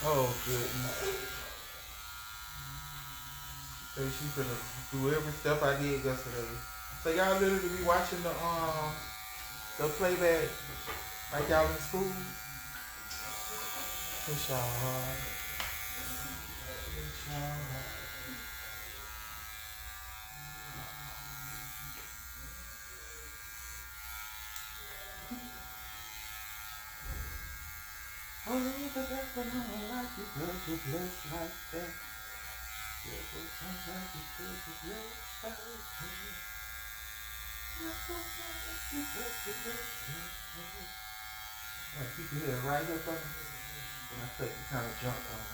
Oh goodness. So she's gonna do every step I did yesterday. So y'all literally be watching the playback like y'all in school. Push y'all hard. Push y'all hard. Oh, look at that for my life, because you're blessed like that. Yeah, for sometimes because you're blessed like that. Like keep your head right up on me. And I take you kind of jump on me.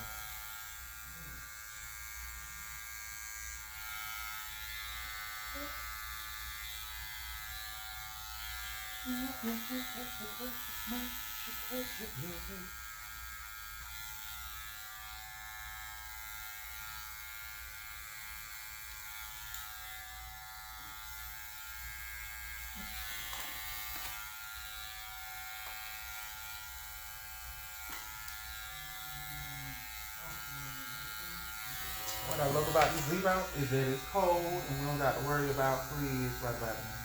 What I love about this rebound is that it's cold and we don't got to worry about freeze right about now.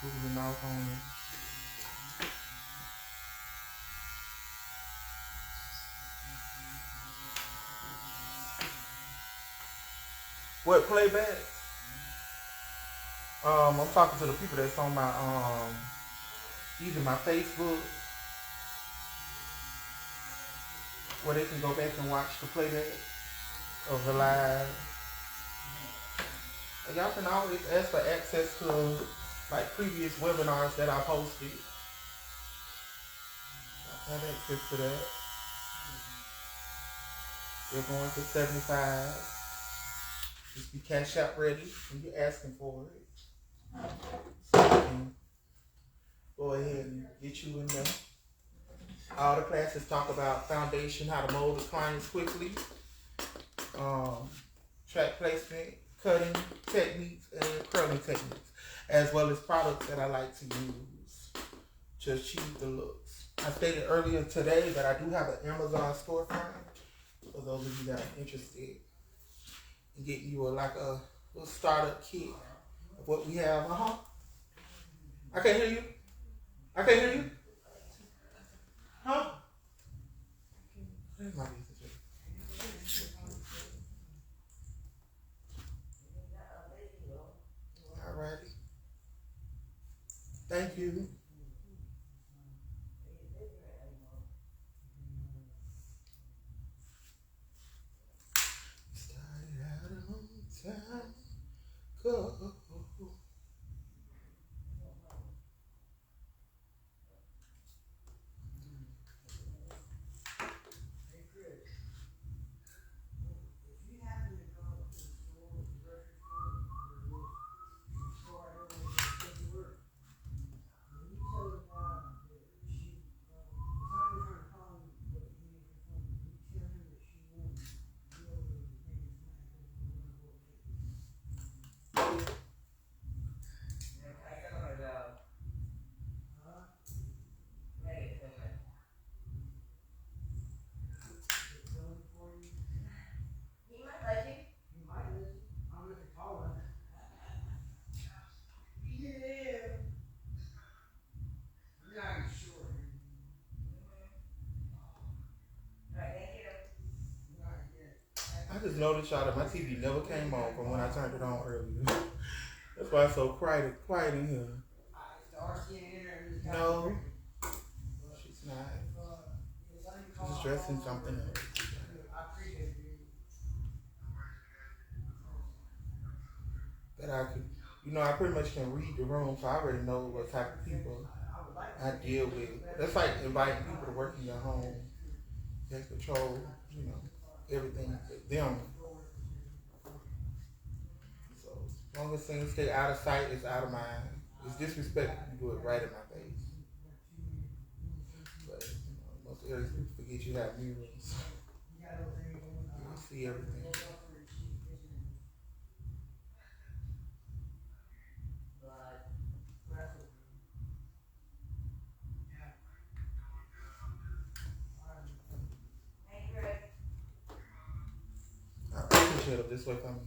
Cooling off on it. What playback? I'm talking to the people that's on my either my Facebook where they can go back and watch the playback of the live. And y'all can always ask for access to like previous webinars that I posted. I have access to that. They're going to 75. Just be cash out ready when you're asking for it. So you can go ahead and get you in there. All the classes talk about foundation, how to mold the clients quickly, track placement, cutting techniques, and curling techniques, as well as products that I like to use to achieve the looks. I stated earlier today that I do have an Amazon storefront for those of you that are interested in getting you a little startup kit of what we have. I can't hear you. I can't hear you. Huh? Alrighty. Thank you. Started out a long time ago. just noticed y'all that my TV never came on from when I turned it on earlier. That's why it's so quiet in here. No, she's not. She's dressing something else. That I could, I pretty much can read the room, so I already know what type of people I deal with. That's like inviting people to work in your home. You have control, everything with them. So as long as things stay out of sight, it's out of mind. It's disrespectful if you do it right in my face. But most areas people forget you have mirrors. You see everything. I appreciate it this way for me.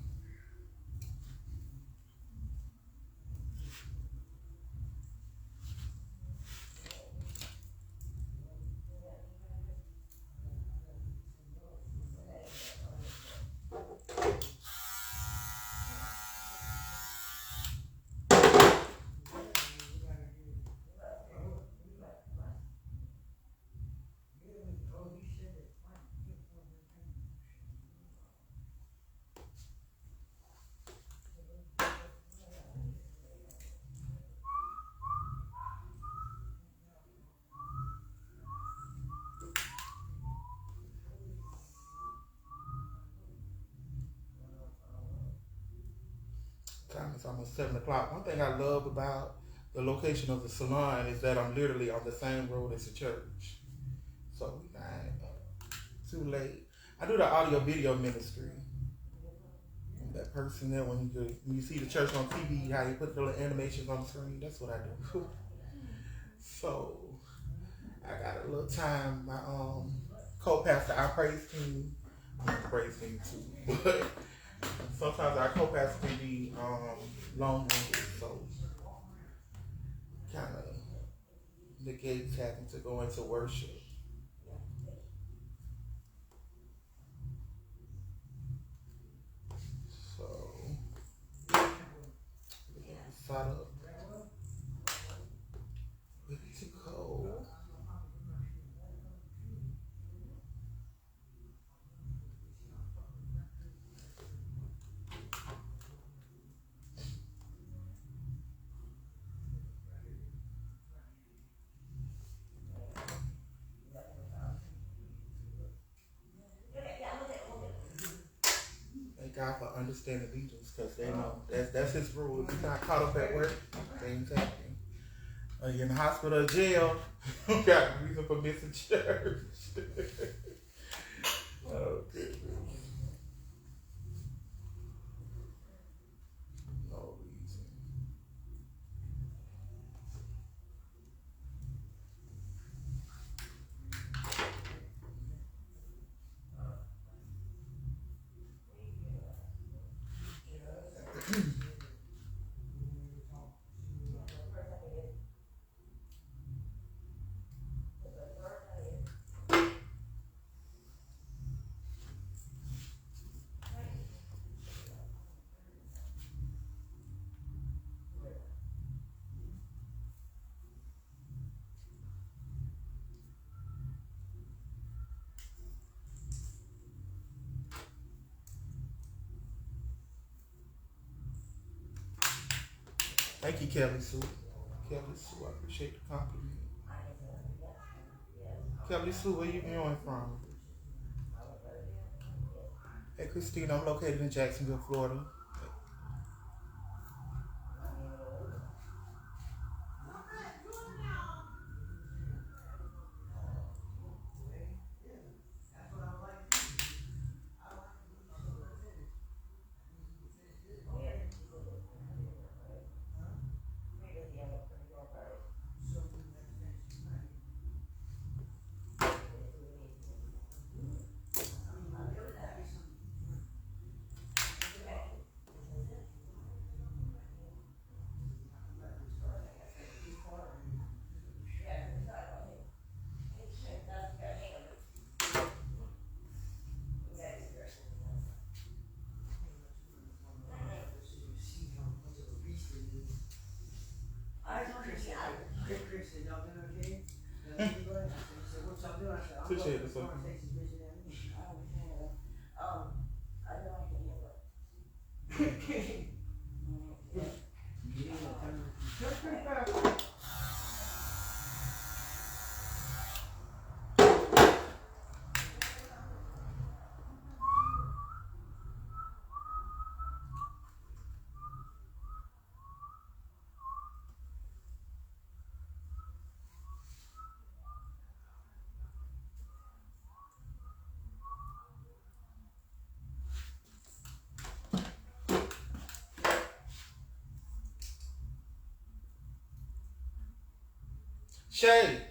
Time is almost 7 o'clock. One thing I love about the location of the salon is that I'm literally on the same road as the church. So we not too late. I do the audio video ministry. I'm that person there when you see the church on TV, how you put the little animations on the screen. That's what I do. So I got a little time. My co-pastor, our praise team, praise team too, but sometimes our co-pastor can be long-winded, so kind of negates having to go into worship. So we're gonna set up, ready to go. Thank God for understanding leaders, because they know that's his rule. If you're not caught up at work, things happen. You're in the hospital or jail, you got a reason for missing church. Oh, goodness. No reason. Thank you, Kelly Sue. Kelly Sue, I appreciate the compliment. Kelly Sue, where you viewing from? Hey, Christine, I'm located in Jacksonville, Florida. Appreciate it, sir. Shay.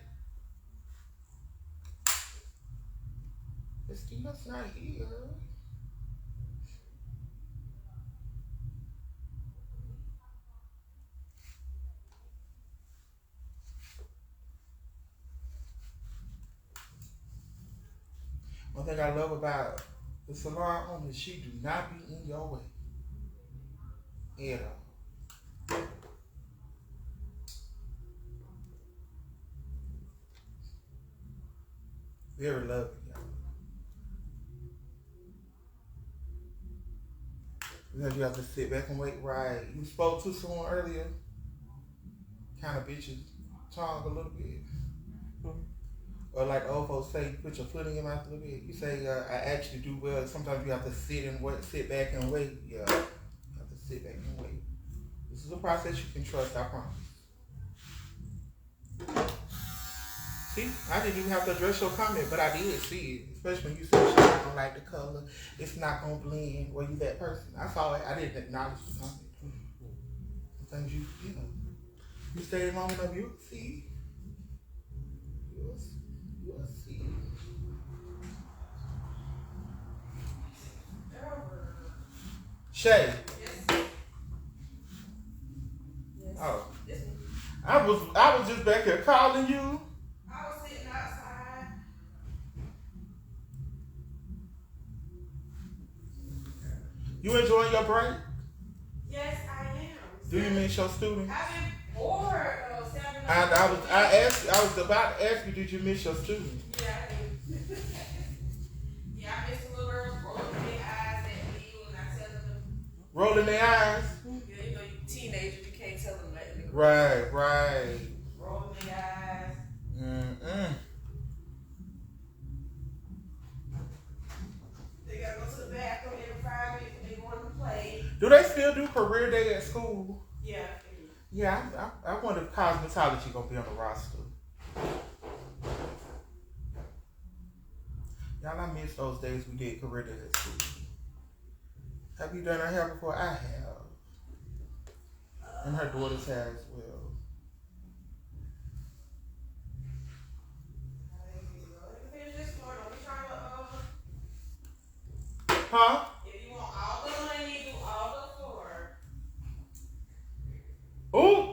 Christina's not here. One thing I love about the salon owner is she do not be in your way. At all. Very lovely, y'all. Because you have to sit back and wait, right? You spoke to someone earlier, kind of bitch your tongue a little bit. Or like old folks say, you put your foot in your mouth a little bit. You say, I actually do well. Sometimes you have to sit back and wait. Yeah, you have to sit back and wait. This is a process you can trust, I promise. See, I didn't even have to address your comment, but I did see it. Especially when you said she's not gonna like the color, it's not gonna blend. Were you that person? I saw it. I didn't acknowledge the comment. Sometimes you stay long enough, you'll see. You'll see. Shay. Yes. Oh. I was just back here calling you. I was sitting outside. You enjoying your break? Yes, I am. Do you miss your students? I've been bored of 7 I was about to ask you, did you miss your students? Yeah, I do. Yeah, I miss the little girls rolling their eyes at me when I tell them. Rolling their eyes? Yeah, you know, you teenagers, you can't tell them nothing. Right. Rolling their eyes. They gotta go to the bathroom every 5 minutes when they want to play. Do they still do career day at school? Yeah. Yeah, I wonder if cosmetology gonna be on the roster. Y'all, I miss those days we did career day at school. Have you done her hair before? I have. And her daughters have as well. Huh? If you want all the money, do all the floor. Ooh.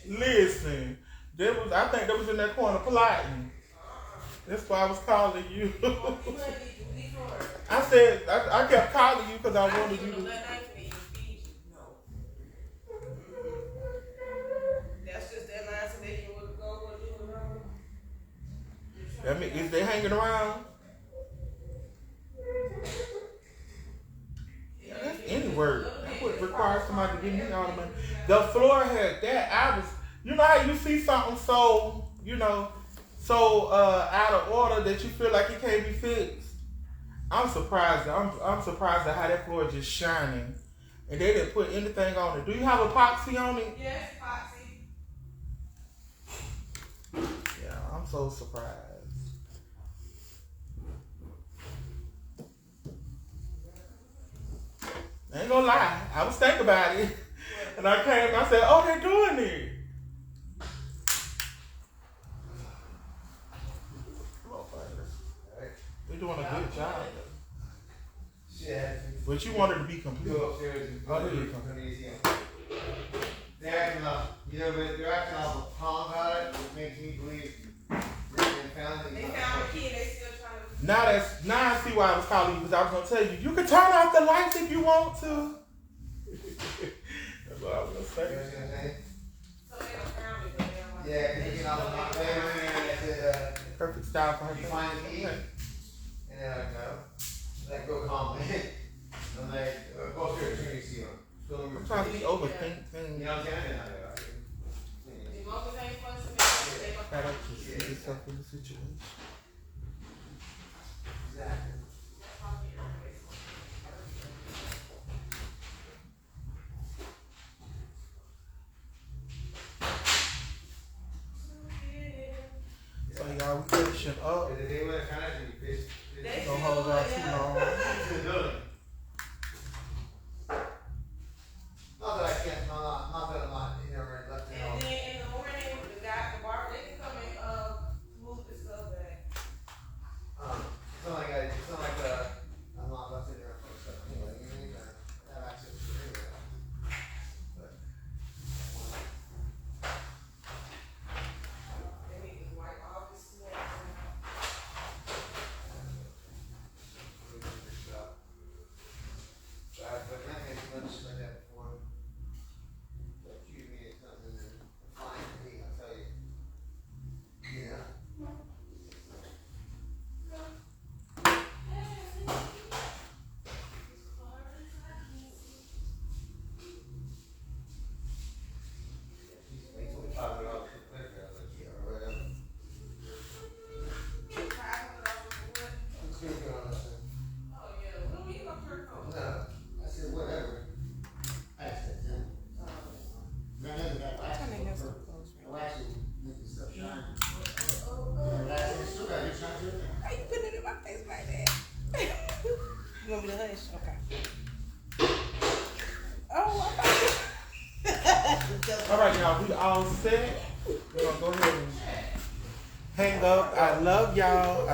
Listen, I think that was in that corner plotting. That's why I was calling you. I said, I kept calling you because I wanted you to. That's just that line so they can go and do it wrong. That mean, is they hanging around? Yeah, that's any word. That would require somebody to give me all the money. The floor had that. You know how you see something so, out of order that you feel like it can't be fixed? I'm surprised. I'm surprised at how that floor is just shining. And they didn't put anything on it. Do you have epoxy on it? Yes, epoxy. Yeah, I'm so surprised. I ain't gonna lie. I was thinking about it. And I said, oh, they're doing it. They're doing a good job. But you wanted to be complete. Go upstairs and Oh, there you go. They're acting off a palm about it, which makes me believe they found They found the kid, they still trying to. Now I see why I was calling you, because I was gonna tell you, you can turn off the lights if you want to. That's what I was gonna say. You know what I'm saying? So they don't found it, but they don't want Yeah, taking off my perfect style for her. You find me, Okay. and then like go calmly. I'm like, go through it, see you. I'm trying to overthink things. You know what I'm saying? The most thing for us to make is Gotta just see yourself in the situation. Exactly. So y'all, we finishing up. They were kind of fish. Don't hold y'all too long. Not that I can't, not that I'm not, you know, left it And all. then in the morning, the barber, they can come and smooth this stuff back. It's not like I'm not left in there for stuff anyway. You need to have access to it anyway. But, They need to wipe all this stuff. but not many months like that before. But you mean something fine to me, I'll tell you. Yeah. They told me $500 for the playground, like, yeah, or whatever. It's gonna go on this thing. Oh yeah, what do we gonna turn on? No, I said whatever. I said no. No, that last one. The last one make the stuff shine. The last one still got your shine to it. Why you putting it in my face like that? You want me to hush? Okay. Oh, I thought All right, y'all, we all set. We're gonna go ahead and hang up. I love y'all.